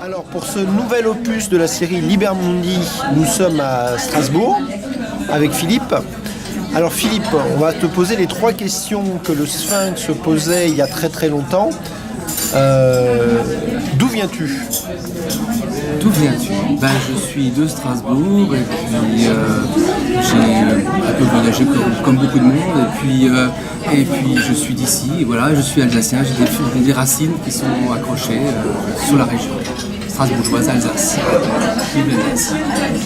Alors pour ce nouvel opus de la série Liber Mundi, nous sommes à Strasbourg avec Philippe. Alors Philippe, on va te poser les 3 questions que le Sphinx se posait il y a très très longtemps. D'où viens-tu ? D'où viens-tu ? Je suis de Strasbourg et puis j'ai un peu voyagé comme beaucoup de monde et puis je suis d'ici, voilà, je suis alsacien, j'ai des racines qui sont accrochées sur la région strasbourgeoise, Alsace.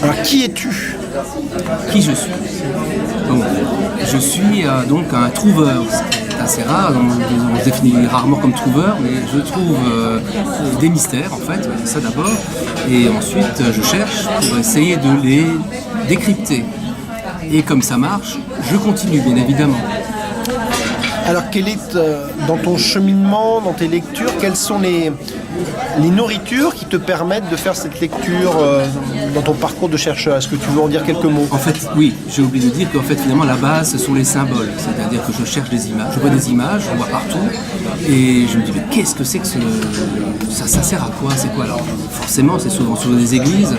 Alors qui es-tu ? Qui je suis ? Donc, je suis donc un trouveur. C'est assez rare, on se définit rarement comme trouveur, mais je trouve des mystères en fait, ça d'abord, et ensuite je cherche pour essayer de les décrypter. Et comme ça marche, je continue bien évidemment. Alors quel est, dans ton cheminement, dans tes lectures, quelles sont les nourritures qui te permettent de faire cette lecture dans ton parcours de chercheur ? Est-ce que tu veux en dire quelques mots ? En fait, oui, j'ai oublié de dire qu'en fait, finalement, la base, ce sont les symboles. C'est-à-dire que je cherche des images, je vois des images, j'en vois partout, et je me dis, mais qu'est-ce que c'est que ça sert à quoi ? C'est quoi ? Alors, forcément, c'est souvent sur des églises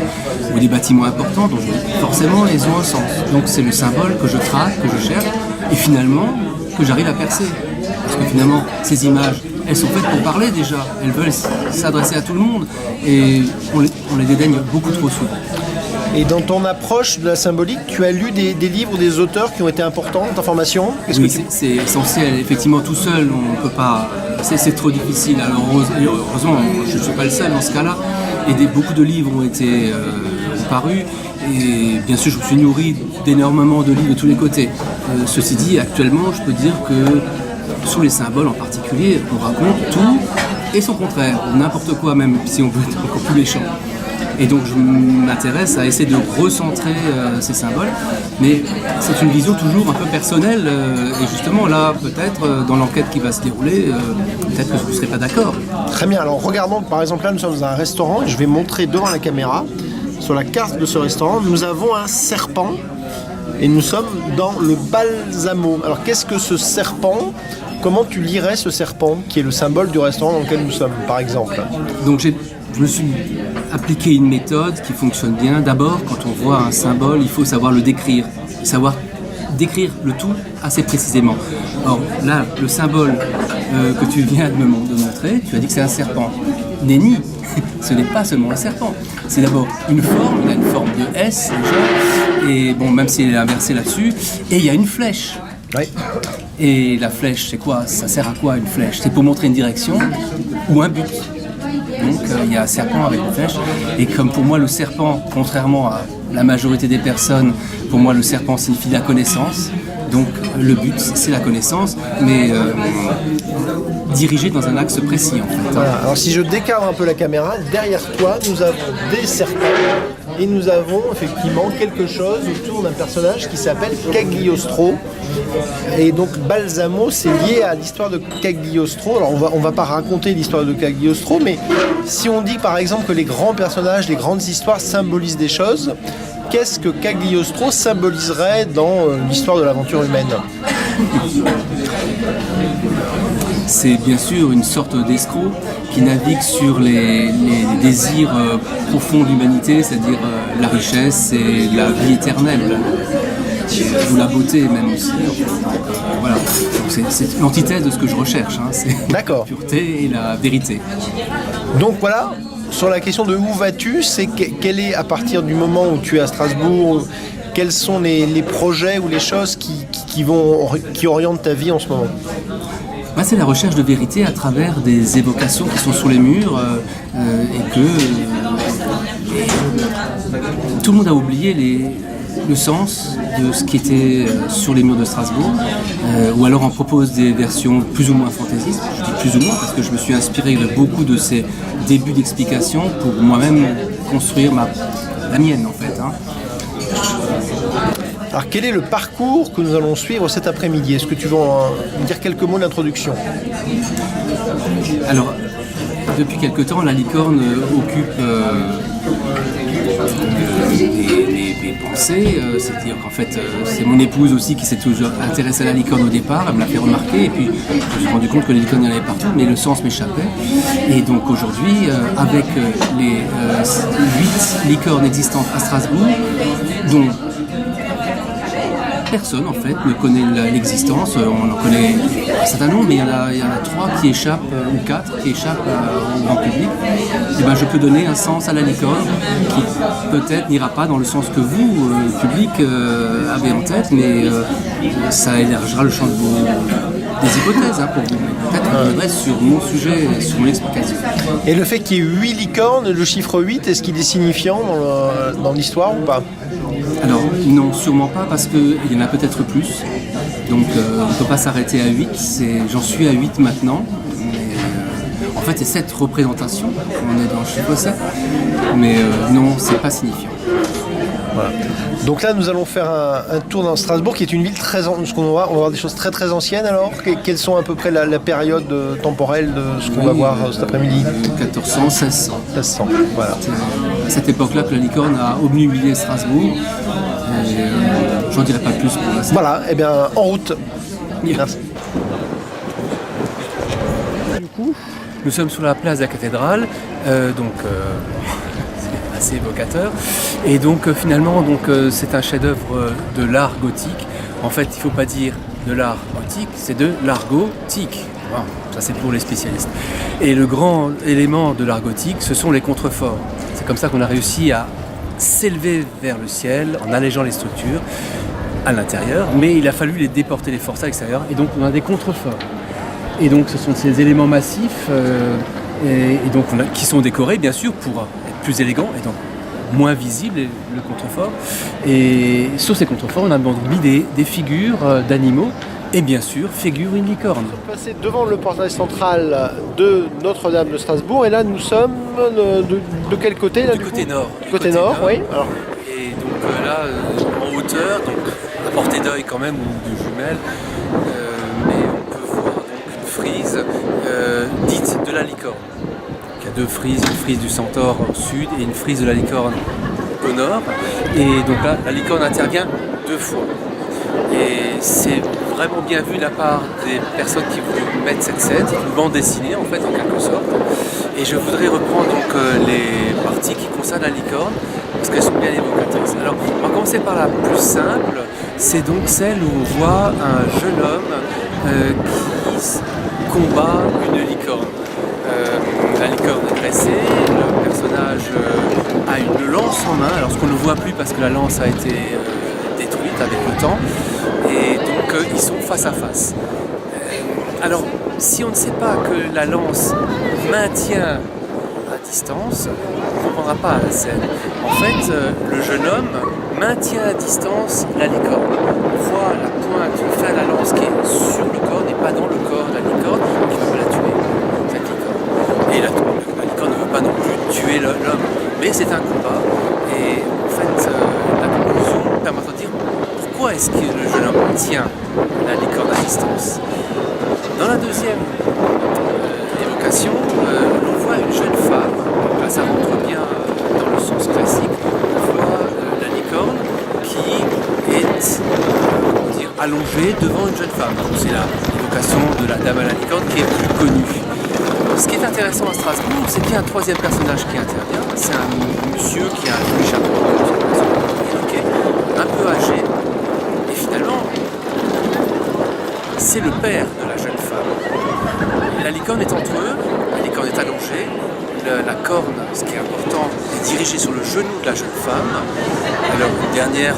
ou des bâtiments importants, donc forcément, ils ont un sens. Donc, c'est le symbole que je traque, que je cherche, et finalement, que j'arrive à percer. Parce que finalement, ces images, elles sont faites pour parler déjà, elles veulent s'adresser à tout le monde et on les dédaigne beaucoup trop souvent. Et dans ton approche de la symbolique, tu as lu des livres ou des auteurs qui ont été importants dans ta formation ? Oui, c'est essentiel. Effectivement, tout seul, on ne peut pas... C'est trop difficile. Alors, heureusement, je ne suis pas le seul dans ce cas-là. Et beaucoup de livres ont été parus. Et bien sûr, je me suis nourri d'énormément de livres de tous les côtés. Ceci dit, actuellement, je peux dire que sur les symboles en particulier, on raconte tout et son contraire, n'importe quoi même, si on veut être encore plus méchant. Et donc je m'intéresse à essayer de recentrer ces symboles, mais c'est une vision toujours un peu personnelle, et justement là, peut-être, dans l'enquête qui va se dérouler, peut-être que vous ne serez pas d'accord. Très bien, alors regardons, par exemple là nous sommes dans un restaurant, je vais montrer devant la caméra, sur la carte de ce restaurant, nous avons un serpent, et nous sommes dans le Balsamo. Alors qu'est-ce que ce serpent ? Comment tu lirais ce serpent, qui est le symbole du restaurant dans lequel nous sommes, par exemple ? Donc je me suis appliqué une méthode qui fonctionne bien. D'abord, quand on voit un symbole, il faut savoir le décrire, savoir décrire le tout assez précisément. Or là, le symbole que tu viens de me montrer, tu as dit que c'est un serpent. Nenni, ce n'est pas seulement un serpent. C'est d'abord une forme, il a une forme de S déjà, et bon, même s'il est inversé là-dessus, et il y a une flèche. Oui. Et la flèche, c'est quoi ? Ça sert à quoi une flèche ? C'est pour montrer une direction ou un but. Donc il y a un serpent avec une flèche. Et comme pour moi le serpent, contrairement à la majorité des personnes, pour moi le serpent signifie la connaissance. Donc le but c'est la connaissance, mais dirigé dans un axe précis en fait. Voilà. Alors si je décale un peu la caméra, derrière toi nous avons des serpents et nous avons effectivement quelque chose autour d'un personnage qui s'appelle Cagliostro. Et donc Balsamo, c'est lié à l'histoire de Cagliostro. Alors on va pas raconter l'histoire de Cagliostro, mais si on dit par exemple que les grands personnages, les grandes histoires symbolisent des choses, qu'est-ce que Cagliostro symboliserait dans l'histoire de l'aventure humaine ? C'est bien sûr une sorte d'escroc qui navigue sur les désirs profonds de l'humanité, c'est-à-dire la richesse et la vie éternelle, ou la beauté même aussi. Voilà. Donc c'est l'antithèse de ce que je recherche, hein. C'est D'accord. la pureté et la vérité. Donc voilà, sur la question de où vas-tu, c'est quel est à partir du moment où tu es à Strasbourg, quels sont les projets ou les choses qui orientent ta vie en ce moment ? C'est la recherche de vérité à travers des évocations qui sont sur les murs et que tout le monde a oublié le sens de ce qui était sur les murs de Strasbourg, ou alors on propose des versions plus ou moins fantaisistes. Je dis plus ou moins parce que je me suis inspiré de beaucoup de ces débuts d'explication pour moi-même construire la mienne en fait. Alors quel est le parcours que nous allons suivre cet après-midi ? Est-ce que tu veux me dire quelques mots d'introduction ? Alors, depuis quelque temps, la licorne occupe des pensées, c'est-à-dire qu'en fait c'est mon épouse aussi qui s'est toujours intéressée à la licorne au départ, elle me l'a fait remarquer et puis je me suis rendu compte que les licornes il y en avait partout mais le sens m'échappait et donc aujourd'hui avec les 8 licornes existantes à Strasbourg dont personne en fait ne connaît l'existence, on en connaît un certain nombre, mais il y en a 3 qui échappent, ou 4 qui échappent au grand public. Et ben, je peux donner un sens à la licorne qui peut-être n'ira pas dans le sens que vous, public, avez en tête, mais ça élargira le champ des hypothèses pour vous. Peut-être qu'on viendrait sur mon sujet, sur mon explication. Et le fait qu'il y ait 8 licornes, le chiffre 8, est-ce qu'il est signifiant dans l'histoire ou pas? Alors non, sûrement pas parce qu'il y en a peut-être plus. Donc on ne peut pas s'arrêter à 8, j'en suis à 8 maintenant. Mais, en fait c'est cette représentation, on est dans le chiffre 7. Mais non, c'est pas signifiant. Voilà. Donc là nous allons faire un tour dans Strasbourg qui est une ville très on va voir des choses très très anciennes alors. Quelles sont à peu près la période temporelle de ce qu'on va voir cet après-midi? 1400, 1600. 1600, voilà. C'est à cette époque-là que la licorne a obnubilé Strasbourg. J'en dirai pas plus pour l'instant. Voilà, et bien en route. Merci. Du coup, nous sommes sur la place de la cathédrale, c'est assez évocateur. Et donc finalement, c'est un chef-d'œuvre de l'art gothique. En fait, il ne faut pas dire de l'art gothique, c'est de l'art gothique. Wow, ça c'est pour les spécialistes. Et le grand élément de l'art gothique, ce sont les contreforts. C'est comme ça qu'on a réussi à s'élever vers le ciel en allégeant les structures à l'intérieur, mais il a fallu les déporter les forces à l'extérieur, et donc on a des contreforts. Et donc ce sont ces éléments massifs qui sont décorés bien sûr pour être plus élégants et donc moins visible le contrefort. Et sur ces contreforts, on a mis des figures d'animaux et bien sûr figure une licorne. Nous sommes passés devant le portail central de Notre-Dame de Strasbourg et là nous sommes de quel côté là, du côté nord. Du côté nord, oui. Alors. Et donc là, en hauteur, donc à portée d'œil quand même ou de jumelles, mais on peut voir donc une frise dite de la licorne. Il y a deux frises, une frise du centaure au sud et une frise de la licorne au nord. Et donc là, la licorne intervient 2 fois. Et c'est vraiment bien vu de la part des personnes qui voulaient mettre cette scène, c'est une bande dessinée en fait en quelque sorte. Et je voudrais reprendre donc les parties qui concernent la licorne parce qu'elles sont bien évocatrices. Alors on va commencer par la plus simple, c'est donc celle où on voit un jeune homme qui combat une licorne. La licorne est dressée, le personnage a une lance en main, alors ce qu'on ne voit plus parce que la lance a été détruite avec le temps, et donc ils sont face à face. Alors si on ne sait pas que la lance maintient à distance, on ne comprendra pas la scène. En fait, le jeune homme maintient à distance la licorne. On voit la pointe du fin de la lance qui est sur le corps et pas dans le corps de la licorne qui veut la tuer. Et la licorne ne veut pas non plus tuer l'homme, mais c'est un combat. Et en fait, la conclusion permet de dire pourquoi est-ce que le jeune homme tient la licorne à distance. Dans la deuxième évocation, l'on voit une jeune femme, là ça rentre bien dans le sens classique, on voit la licorne qui est allongée devant une jeune femme. Donc c'est l'évocation de la dame à la licorne qui est plus connue. Ce qui est intéressant à Strasbourg, c'est qu'il y a un troisième personnage qui intervient. C'est un monsieur qui a un chapeau, un peu âgé. Et finalement, c'est le père de la jeune femme. La licorne est entre eux, la licorne est allongée. La corne, ce qui est important, est dirigée sur le genou de la jeune femme. Alors, mes dernières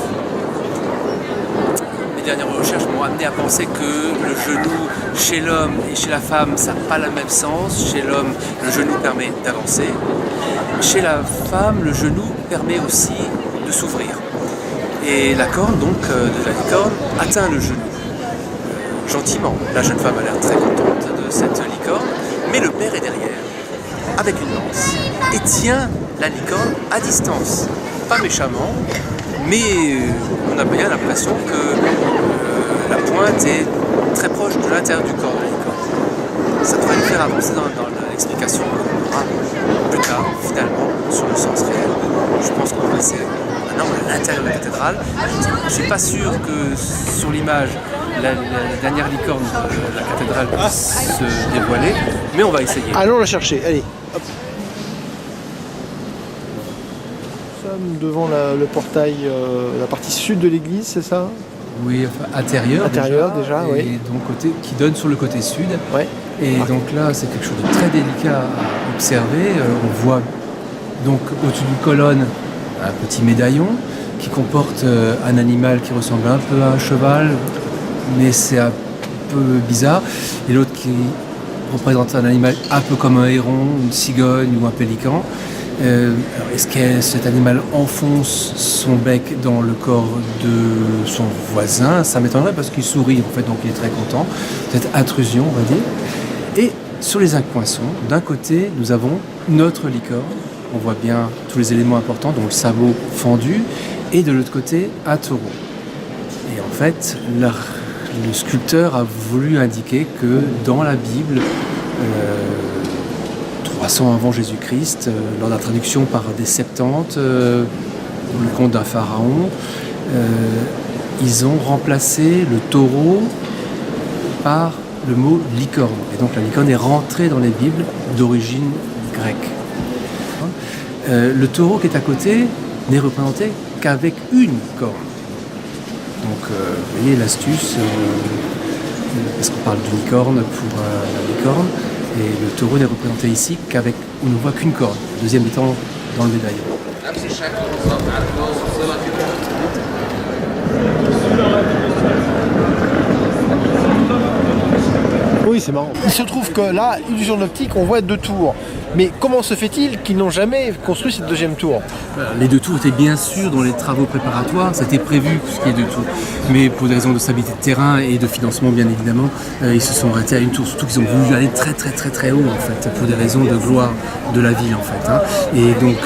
recherches m'ont amené à penser que le genou chez l'homme et chez la femme, ça n'a pas le même sens. Chez l'homme, le genou permet d'avancer. Chez la femme, le genou permet aussi de s'ouvrir. Et la corne, donc, de la licorne, atteint le genou. Gentiment. La jeune femme a l'air très contente de cette licorne, mais le père est derrière, avec une lance, et tient la licorne à distance. Pas méchamment, mais on a bien l'impression que la pointe est très proche de l'intérieur du corps de la licorne. ça devrait nous faire avancer dans l'explication qu'on aura plus tard, finalement, sur le sens réel. Je pense qu'on va essayer. Maintenant, on est à l'intérieur de la cathédrale. Je ne suis pas sûr que sur l'image, la dernière licorne de la cathédrale puisse se dévoiler, mais on va essayer. Allons la chercher, allez. Hop. Nous sommes devant le portail, la partie sud de l'église, c'est ça? Oui, enfin, intérieur déjà, et oui. donc qui donne sur le côté sud. Ouais. Et donc là, c'est quelque chose de très délicat à observer. On voit donc au-dessus d'une colonne un petit médaillon qui comporte un animal qui ressemble un peu à un cheval, mais c'est un peu bizarre. Et l'autre qui représente un animal un peu comme un héron, une cigogne ou un pélican. Est-ce que cet animal enfonce son bec dans le corps de son voisin? Ça m'étonnerait parce qu'il sourit en fait, donc il est très content. Cette intrusion, on va dire. Et sur les inclinçons, d'un côté, nous avons notre licorne. On voit bien tous les éléments importants, donc le sabot fendu, et de l'autre côté, un taureau. Et en fait, le sculpteur a voulu indiquer que dans la Bible, 300 avant Jésus-Christ, lors de la traduction par des Septante, le conte d'un pharaon, ils ont remplacé le taureau par le mot licorne. Et donc la licorne est rentrée dans les Bibles d'origine grecque. Le taureau qui est à côté n'est représenté qu'avec une corne. Donc vous voyez l'astuce, parce qu'on parle de licorne pour la licorne, et le taureau n'est représenté ici qu'avec, on ne voit qu'une corne, le deuxième étant dans le médaillon. Oui, c'est marrant. Il se trouve que là, illusion d'optique, on voit 2 tours. Mais comment se fait-il qu'ils n'ont jamais construit cette deuxième tour? Les 2 tours étaient bien sûr dans les travaux préparatoires, c'était prévu ce qui est 2 tours. Mais pour des raisons de stabilité de terrain et de financement bien évidemment, ils se sont arrêtés à une tour, surtout qu'ils ont voulu aller très haut en fait, pour des raisons de gloire de la ville en fait. Hein. Et donc,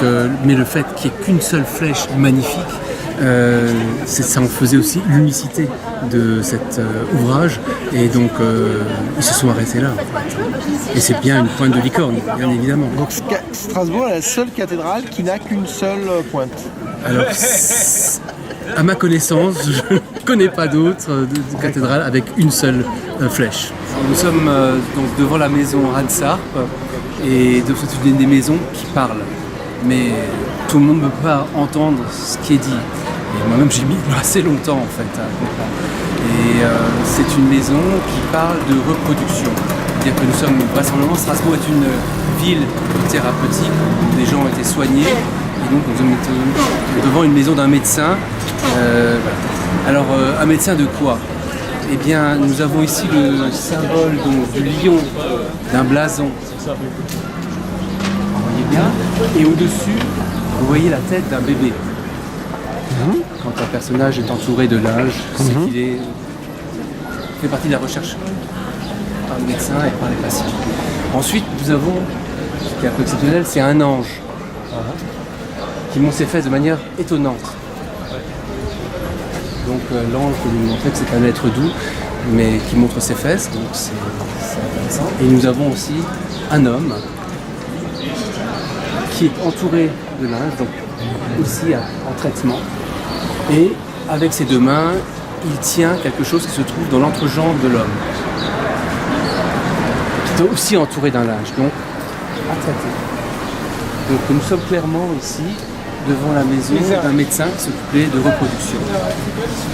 mais le fait qu'il n'y ait qu'une seule flèche magnifique, ça en faisait aussi l'unicité de cet ouvrage, et donc ils se sont arrêtés là. Et c'est bien une pointe de licorne, bien évidemment. Donc Strasbourg est la seule cathédrale qui n'a qu'une seule pointe. Alors, à ma connaissance, je ne connais pas d'autres cathédrales avec une seule flèche. Nous sommes donc devant la maison Hansarp, et c'est une des maisons qui parle. Mais tout le monde ne peut pas entendre ce qui est dit. Et moi-même, j'ai mis assez longtemps en fait à comprendre. Et c'est une maison qui parle de reproduction. C'est-à-dire que nous sommes vraisemblablement, Strasbourg est une ville thérapeutique où des gens ont été soignés. Et donc nous sommes devant une maison d'un médecin. Voilà. Alors un médecin de quoi? Eh bien, nous avons ici le symbole donc, du lion, d'un blason. Vous voyez bien. Et au-dessus, vous voyez la tête d'un bébé. Quand un personnage est entouré de linge, c'est qu'il fait partie de la recherche par le médecin et par les patients. Ensuite, nous avons, ce qui est un peu exceptionnel, c'est un ange qui monte ses fesses de manière étonnante. Donc l'ange peut nous montrer que c'est un être doux, mais qui montre ses fesses, donc c'est intéressant. Et nous avons aussi un homme qui est entouré de linge, donc aussi en traitement. Et avec ses 2 mains, il tient quelque chose qui se trouve dans l'entrejambe de l'homme, qui est aussi entouré d'un linge, donc à traiter. Donc nous sommes clairement ici devant la maison d'un médecin qui s'occupait de reproduction.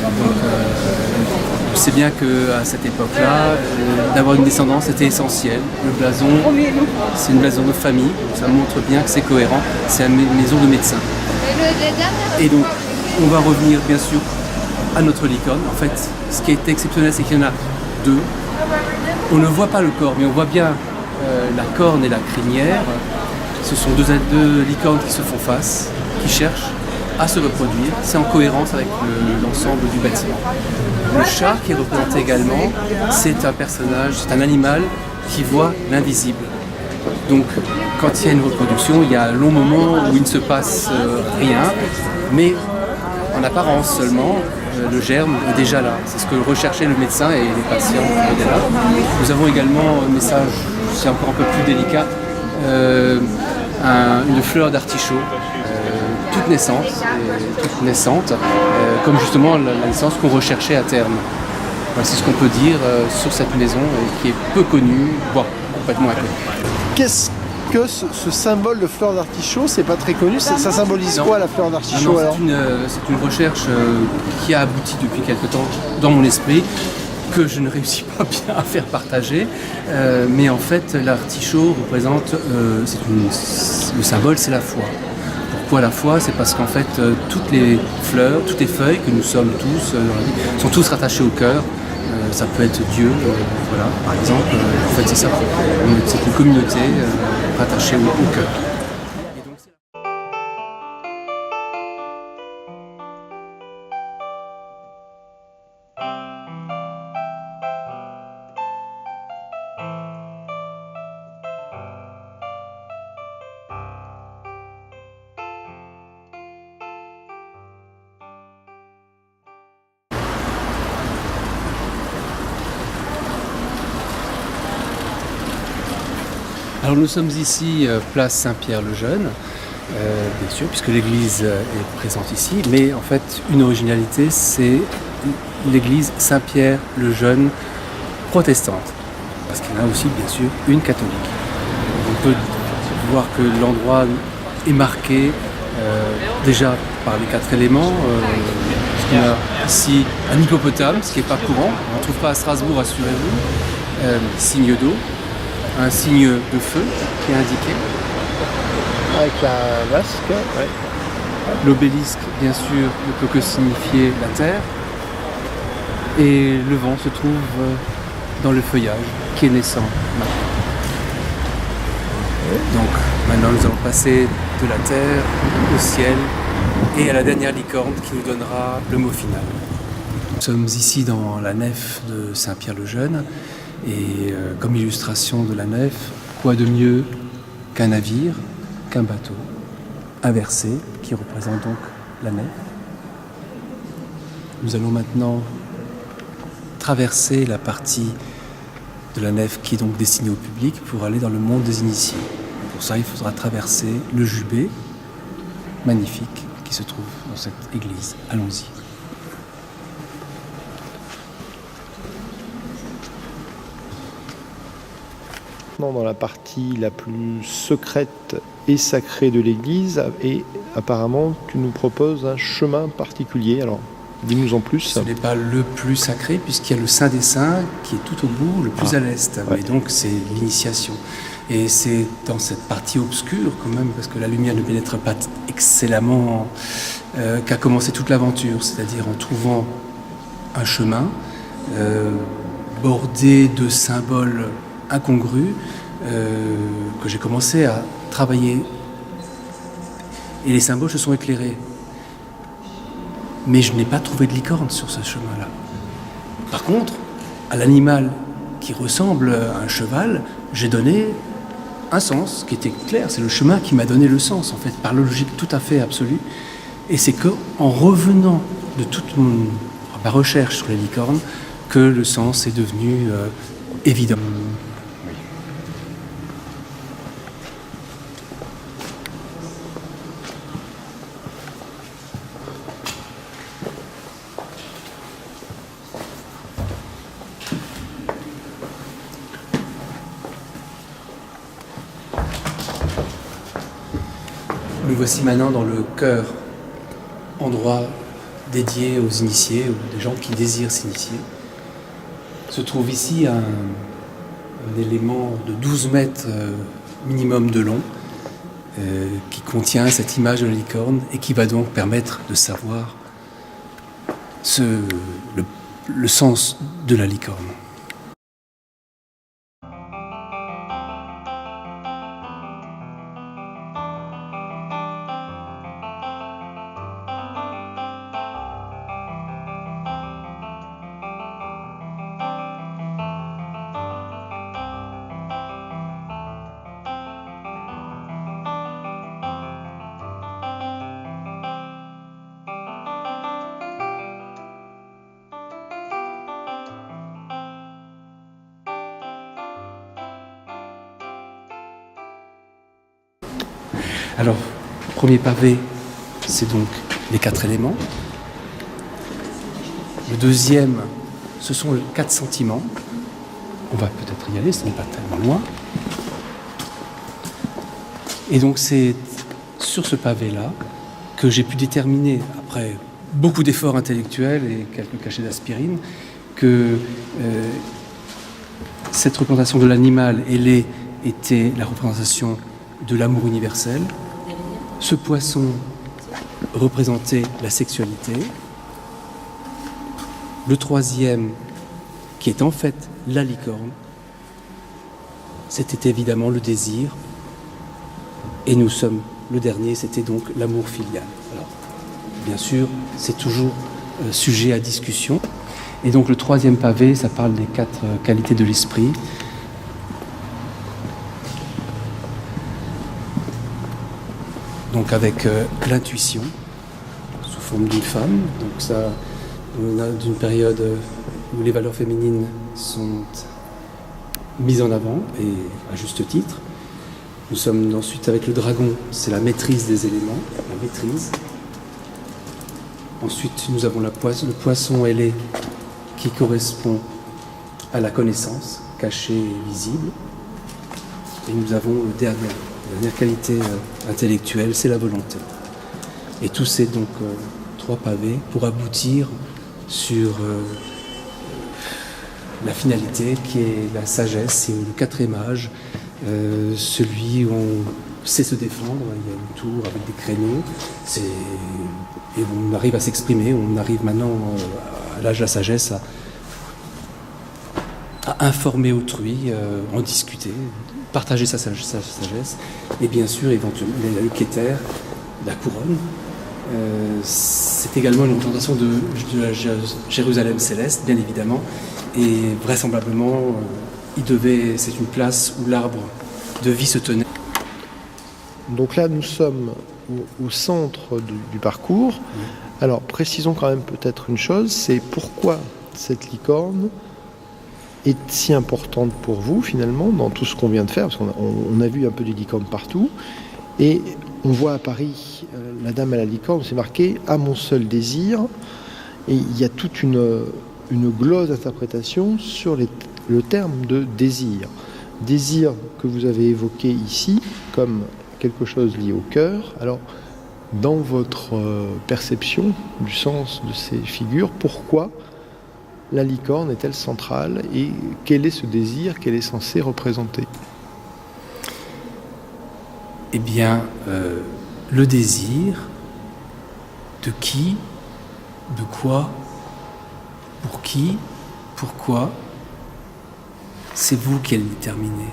Donc on sait bien qu'à cette époque-là, d'avoir une descendance était essentiel. Le blason, c'est une blason de famille, ça montre bien que c'est cohérent, c'est une maison de médecin. Et donc, on va revenir bien sûr à notre licorne. En fait, ce qui est exceptionnel, c'est qu'il y en a 2. On ne voit pas le corps, mais on voit bien la corne et la crinière. Ce sont deux licornes qui se font face, qui cherchent à se reproduire. C'est en cohérence avec l'ensemble du bâtiment. Le chat qui est représenté également, c'est un personnage, c'est un animal qui voit l'invisible. Donc, quand il y a une reproduction, il y a un long moment où il ne se passe rien, mais en apparence seulement, le germe est déjà là. C'est ce que recherchait le médecin et les patients qui étaient là. Nous avons également un message c'est encore un peu plus délicat, une fleur d'artichaut, toute naissante, comme justement la naissance qu'on recherchait à terme. Voilà, c'est ce qu'on peut dire sur cette maison qui est peu connue, voire complètement inconnue. Qu'est-ce que ce symbole de fleur d'artichaut? C'est pas très connu. Ça symbolise quoi la fleur d'artichaut alors? C'est une recherche qui a abouti depuis quelque temps dans mon esprit, que je ne réussis pas bien à faire partager. Mais en fait, l'artichaut représente, le symbole, c'est la foi. Pourquoi la foi? C'est parce qu'en fait, toutes les fleurs, toutes les feuilles que nous sommes tous, sont tous rattachées au cœur. Ça peut être Dieu, voilà, par exemple. En fait, c'est ça. C'est une communauté rattachée au cœur. Alors nous sommes ici, place Saint-Pierre-le-Jeune, bien sûr, puisque l'église est présente ici, mais en fait une originalité, c'est l'église Saint-Pierre-le-Jeune protestante, parce qu'il y en a aussi bien sûr une catholique. On peut voir que l'endroit est marqué déjà par les 4 éléments, puisqu'on a ici un hippopotame, ce qui n'est pas courant, on ne trouve pas à Strasbourg, assurez-vous, signe d'eau, un signe de feu qui est indiqué. Avec la vasque, ouais. L'obélisque, bien sûr, ne peut que signifier la terre. Et le vent se trouve dans le feuillage qui est naissant maintenant. Donc maintenant nous allons passer de la terre au ciel et à la dernière licorne qui nous donnera le mot final. Nous sommes ici dans la nef de Saint-Pierre-le-Jeune. Et comme illustration de la nef, quoi de mieux qu'un navire, qu'un bateau inversé qui représente donc la nef. Nous allons maintenant traverser la partie de la nef qui est donc destinée au public pour aller dans le monde des initiés. Pour ça, il faudra traverser le jubé magnifique qui se trouve dans cette église. Allons-y. Dans la partie la plus secrète et sacrée de l'église, et apparemment tu nous proposes un chemin particulier. Alors dis-nous en plus. Ce n'est pas le plus sacré puisqu'il y a le Saint des Saints qui est tout au bout, le plus à l'est. Ouais. Et donc c'est l'initiation. Et c'est dans cette partie obscure quand même, parce que la lumière ne pénètre pas excellemment, qu'a commencé toute l'aventure, c'est-à-dire en trouvant un chemin bordé de symboles incongrus que j'ai commencé à travailler. Et les symboles se sont éclairés. Mais je n'ai pas trouvé de licorne sur ce chemin-là. Par contre, à l'animal qui ressemble à un cheval, j'ai donné un sens qui était clair. C'est le chemin qui m'a donné le sens, en fait, par logique tout à fait absolue. Et c'est qu'en revenant de toute ma recherche sur les licornes, que le sens est devenu évident. Nous voici maintenant dans le chœur, endroit dédié aux initiés, ou des gens qui désirent s'initier. Se trouve ici un élément de 12 mètres minimum de long qui contient cette image de la licorne et qui va donc permettre de savoir le sens de la licorne. Alors, premier pavé, c'est donc les 4 éléments. Le deuxième, ce sont les 4 sentiments. On va peut-être y aller, ce n'est pas tellement loin. Et donc c'est sur ce pavé-là que j'ai pu déterminer, après beaucoup d'efforts intellectuels et quelques cachets d'aspirine, que cette représentation de l'animal ailé était la représentation de l'amour universel. Ce poisson représentait la sexualité. Le troisième, qui est en fait la licorne, c'était évidemment le désir. Et nous sommes, le dernier, c'était donc l'amour filial. Alors, bien sûr, c'est toujours sujet à discussion. Et donc le troisième pavé, ça parle des 4 qualités de l'esprit. Donc avec l'intuition, sous forme d'une femme. Donc ça, on a d'une période où les valeurs féminines sont mises en avant, et à juste titre. Nous sommes ensuite avec le dragon, c'est la maîtrise des éléments, la maîtrise. Ensuite, nous avons le poisson ailé qui correspond à la connaissance, cachée et visible. Et nous avons la dernière qualité intellectuelle, c'est la volonté. Et tous ces donc 3 pavés pour aboutir sur la finalité qui est la sagesse, et le 4e âge, celui où on sait se défendre. Il y a une tour avec des créneaux, et on arrive à s'exprimer. On arrive maintenant à l'âge de la sagesse à informer autrui, en discuter, partager sa sagesse. Et bien sûr, éventuellement, il y a le Keter, la couronne. C'est également une représentation de la Jérusalem céleste, bien évidemment. Et vraisemblablement, c'est une place où l'arbre de vie se tenait. Donc là, nous sommes au centre du parcours. Alors, précisons quand même peut-être une chose, c'est pourquoi cette licorne est si importante pour vous, finalement, dans tout ce qu'on vient de faire, parce qu'on a vu un peu des licornes partout, et on voit à Paris, la dame à la licorne, c'est marqué « à mon seul désir », et il y a toute une glose d'interprétation sur le terme de désir. Désir que vous avez évoqué ici comme quelque chose lié au cœur. Alors, dans votre perception du sens de ces figures, pourquoi la licorne est-elle centrale et quel est ce désir qu'elle est censée représenter ? Eh bien, le désir de qui, de quoi, pour qui, pourquoi, c'est vous qui allez déterminer.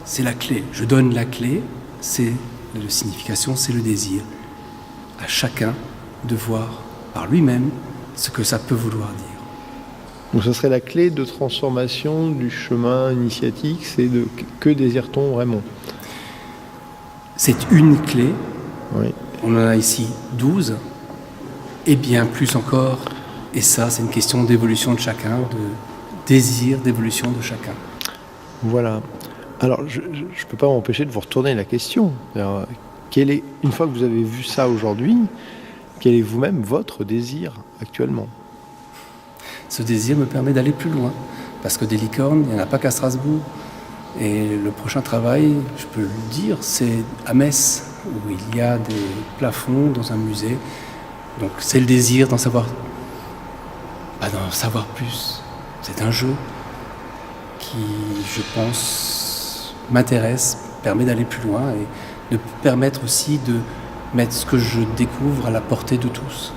C'est la clé. Je donne la clé, c'est la signification, c'est le désir. À chacun de voir par lui-même ce que ça peut vouloir dire. Donc ce serait la clé de transformation du chemin initiatique, c'est de que désire-t-on vraiment ? C'est une clé. Oui. On en a ici 12, et bien plus encore. Et ça, c'est une question d'évolution de chacun, de désir d'évolution de chacun. Voilà. Alors, je ne peux pas m'empêcher de vous retourner la question. Alors, une fois que vous avez vu ça aujourd'hui, quel est vous-même votre désir actuellement ? Ce désir me permet d'aller plus loin. Parce que des licornes, il n'y en a pas qu'à Strasbourg. Et le prochain travail, je peux le dire, c'est à Metz, où il y a des plafonds dans un musée. Donc c'est le désir d'en savoir plus. C'est un jeu qui, je pense, m'intéresse, permet d'aller plus loin et de permettre aussi de mettre ce que je découvre à la portée de tous.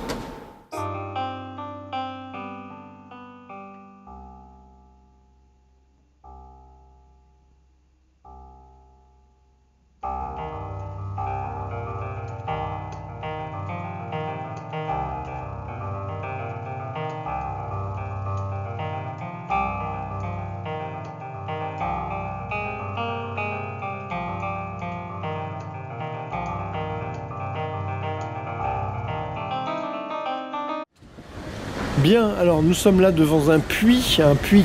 Bien, alors nous sommes là devant un puits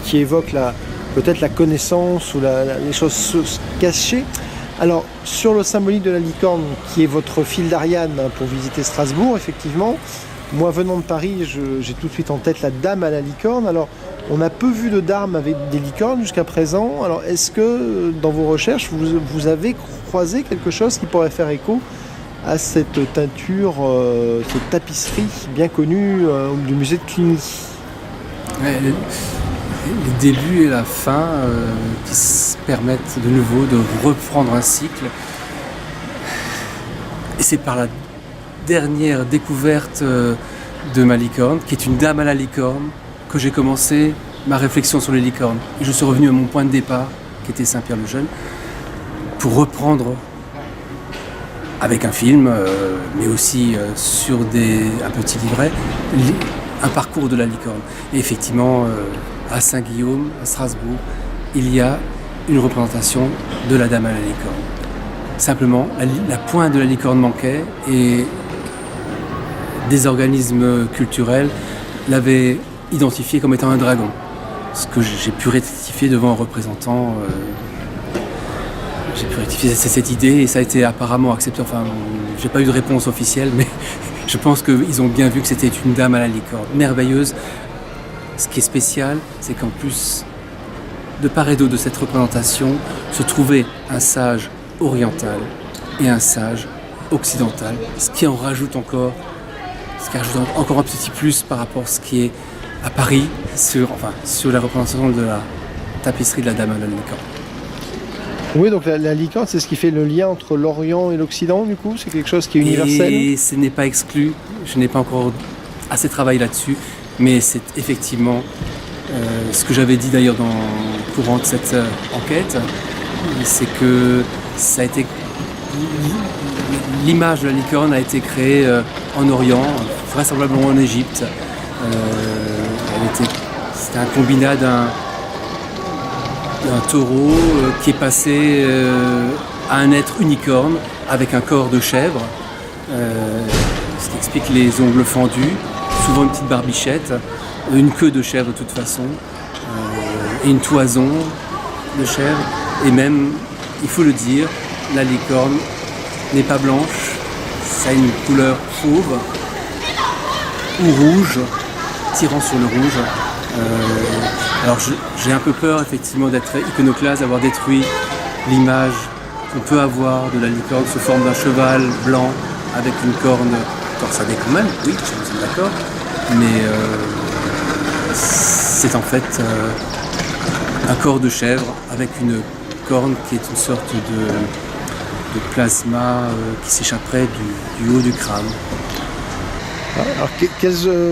qui évoque peut-être la connaissance ou les choses cachées. Alors, sur le symbolique de la licorne, qui est votre fil d'Ariane pour visiter Strasbourg, effectivement, moi venant de Paris, j'ai tout de suite en tête la dame à la licorne. Alors, on a peu vu de dames avec des licornes jusqu'à présent. Alors, est-ce que dans vos recherches, vous avez croisé quelque chose qui pourrait faire écho à cette teinture, cette tapisserie bien connue du musée de Cluny? Ouais, les débuts et la fin qui se permettent de nouveau de reprendre un cycle. Et c'est par la dernière découverte de ma licorne, qui est une dame à la licorne, que j'ai commencé ma réflexion sur les licornes. Et je suis revenu à mon point de départ, qui était Saint-Pierre-le-Jeune, pour reprendre avec un film, mais aussi sur un petit livret, un parcours de la licorne. Et effectivement, à Saint-Guillaume, à Strasbourg, il y a une représentation de la dame à la licorne. Simplement, la pointe de la licorne manquait et des organismes culturels l'avaient identifié comme étant un dragon. Ce que j'ai pu rectifier devant un représentant. J'ai pu rectifier cette idée et ça a été apparemment accepté. Enfin, j'ai pas eu de réponse officielle, mais je pense qu'ils ont bien vu que c'était une dame à la licorne, merveilleuse. Ce qui est spécial, c'est qu'en plus, de part et d'autre de cette représentation, se trouvait un sage oriental et un sage occidental, ce qui rajoute encore un petit plus par rapport à ce qui est à Paris sur la représentation de la tapisserie de la dame à la licorne. Oui, donc la licorne, c'est ce qui fait le lien entre l'Orient et l'Occident, du coup? C'est quelque chose qui est universel? Et ce n'est pas exclu, je n'ai pas encore assez travaillé là-dessus, mais c'est effectivement ce que j'avais dit d'ailleurs dans le courant de cette enquête, c'est que ça a été... L'image de la licorne a été créée en Orient, vraisemblablement en Égypte. C'était un combinat d'un taureau qui est passé à un être unicorne avec un corps de chèvre, ce qui explique les ongles fendus, souvent une petite barbichette, une queue de chèvre de toute façon, et une toison de chèvre, et même, il faut le dire, la licorne n'est pas blanche, ça a une couleur fauve ou rouge, tirant sur le rouge. Alors j'ai un peu peur effectivement d'être iconoclaste, d'avoir détruit l'image qu'on peut avoir de la licorne sous forme d'un cheval blanc avec une corne torsadée quand même, oui, je suis d'accord, mais c'est en fait un corps de chèvre avec une corne qui est une sorte de plasma qui s'échapperait du haut du crâne. Alors,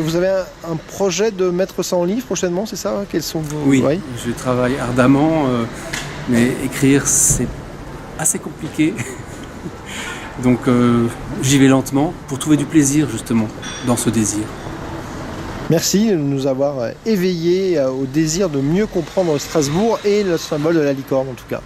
vous avez un projet de mettre ça en livre prochainement, c'est ça? Quels sont vos... Oui, je travaille ardemment, mais écrire c'est assez compliqué. Donc j'y vais lentement pour trouver du plaisir justement dans ce désir. Merci de nous avoir éveillés au désir de mieux comprendre Strasbourg et le symbole de la licorne en tout cas.